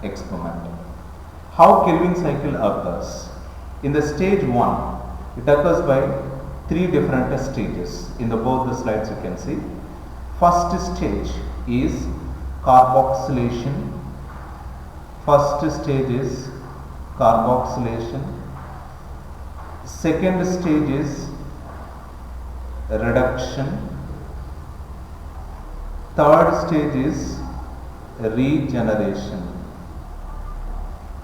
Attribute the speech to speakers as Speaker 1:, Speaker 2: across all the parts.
Speaker 1: experiment. How Calvin cycle occurs? In the stage 1, it occurs by 3 different stages. In both the slides you can see. First stage is carboxylation. First stage is carboxylation. Second stage is reduction. Third stage is regeneration.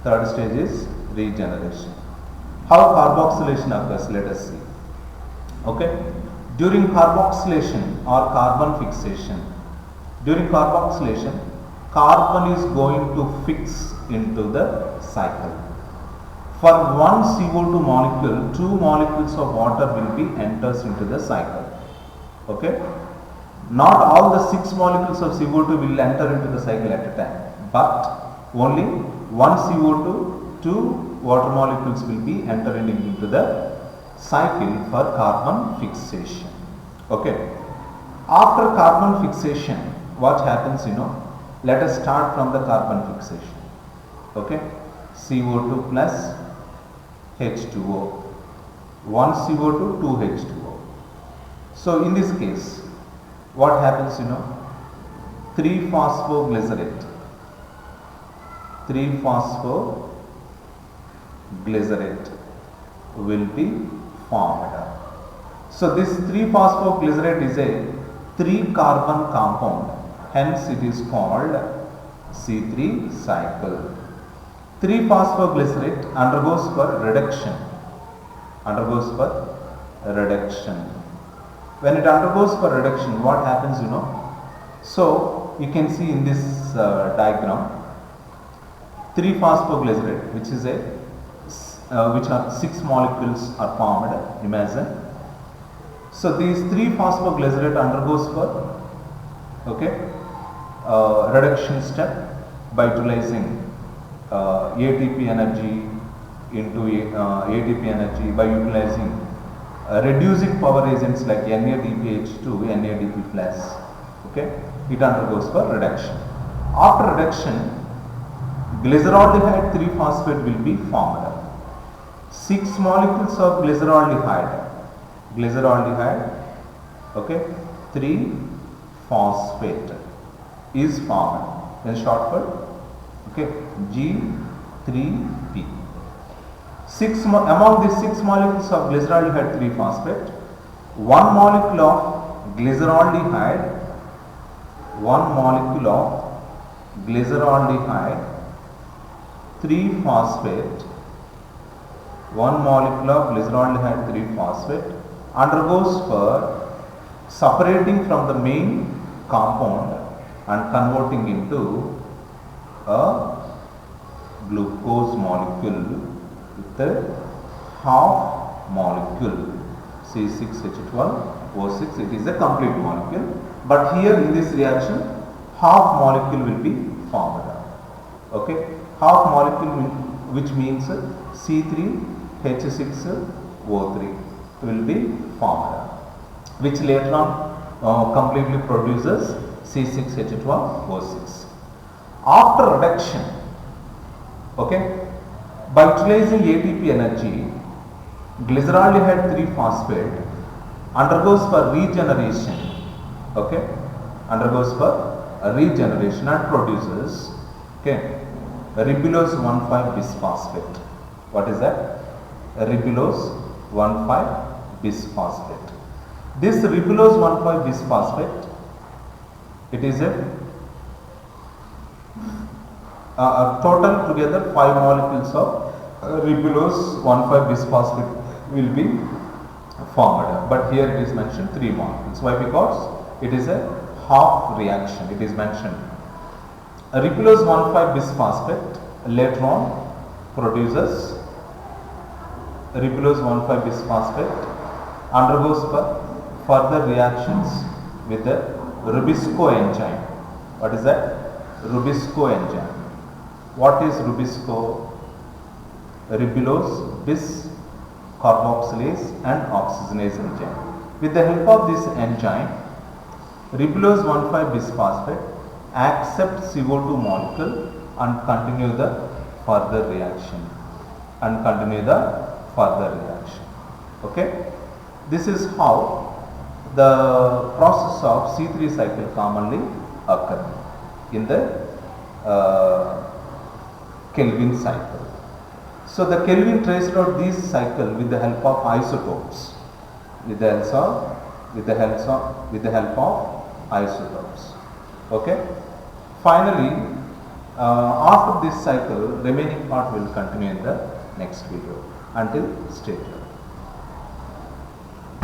Speaker 1: Third stage is regeneration. How carboxylation occurs? Let us see. Okay. During carboxylation or carbon fixation, during carboxylation, carbon is going to fix into the cycle. For one CO2 molecule, 2 molecules of water will be enters into the cycle. Okay. Not all the 6 molecules of CO2 will enter into the cycle at a time, but only one CO2, 2 water molecules will be entering into the cycle for carbon fixation. Okay. After carbon fixation, what happens, let us start from the carbon fixation. Okay. CO2 plus H2O. 1 CO2, 2 H2O. So in this case, what happens, 3-phosphoglycerate. 3-phosphoglycerate will be formed. So this 3-phosphoglycerate is a 3-carbon compound, hence it is called C3 cycle. 3-phosphoglycerate undergoes for reduction. When it undergoes for reduction, what happens, So you can see in this diagram, 3-phosphoglycerate, which is which are 6 molecules are formed. Imagine. So these 3-phosphoglycerate undergoes for reduction step by utilizing ATP energy into ATP energy by utilizing reducing power agents like NADPH to NADP plus. Okay, it undergoes for reduction. After reduction, glyceraldehyde 3-phosphate will be formed. 6 molecules of glyceraldehyde, 3-phosphate is formed. In short for G3P. Among these 6 molecules of glyceraldehyde 3-phosphate, 1 molecule of glyceraldehyde 3-phosphate, 1 molecule of glyceraldehyde 3-phosphate undergoes for separating from the main compound and converting into a glucose molecule with a half molecule C6H12O6. It is a complete molecule, but here in this reaction half molecule will be formed. Okay, half molecule which means C3H6O3 will be formed, which later on completely produces C6H12O6. After reduction, by utilizing ATP energy, glyceraldehyde 3-phosphate undergoes for regeneration. Undergoes for regeneration and produces ribulose 1,5 bisphosphate. What is that? Ribulose 1,5 bisphosphate. This ribulose 1,5 bisphosphate, it is a total together 5 molecules of ribulose 1,5 bisphosphate will be formed, but here it is mentioned 3 molecules. Why? Because it is a half reaction. It is mentioned ribulose 1,5 bisphosphate later on produces ribulose 1,5 bisphosphate undergoes for further reactions with the Rubisco enzyme. What is that? Rubisco enzyme. What is Rubisco? Ribulose bis carboxylase and oxygenase enzyme. With the help of this enzyme, ribulose 1,5 bisphosphate accepts CO2 molecule and continue the further reaction. Okay, this is how the process of C3 cycle commonly occur in the Kelvin cycle. So the Kelvin traced out this cycle with the help of isotopes, with the help of isotopes. Okay. Finally, after this cycle, remaining part will continue in the next video. Until stay tuned.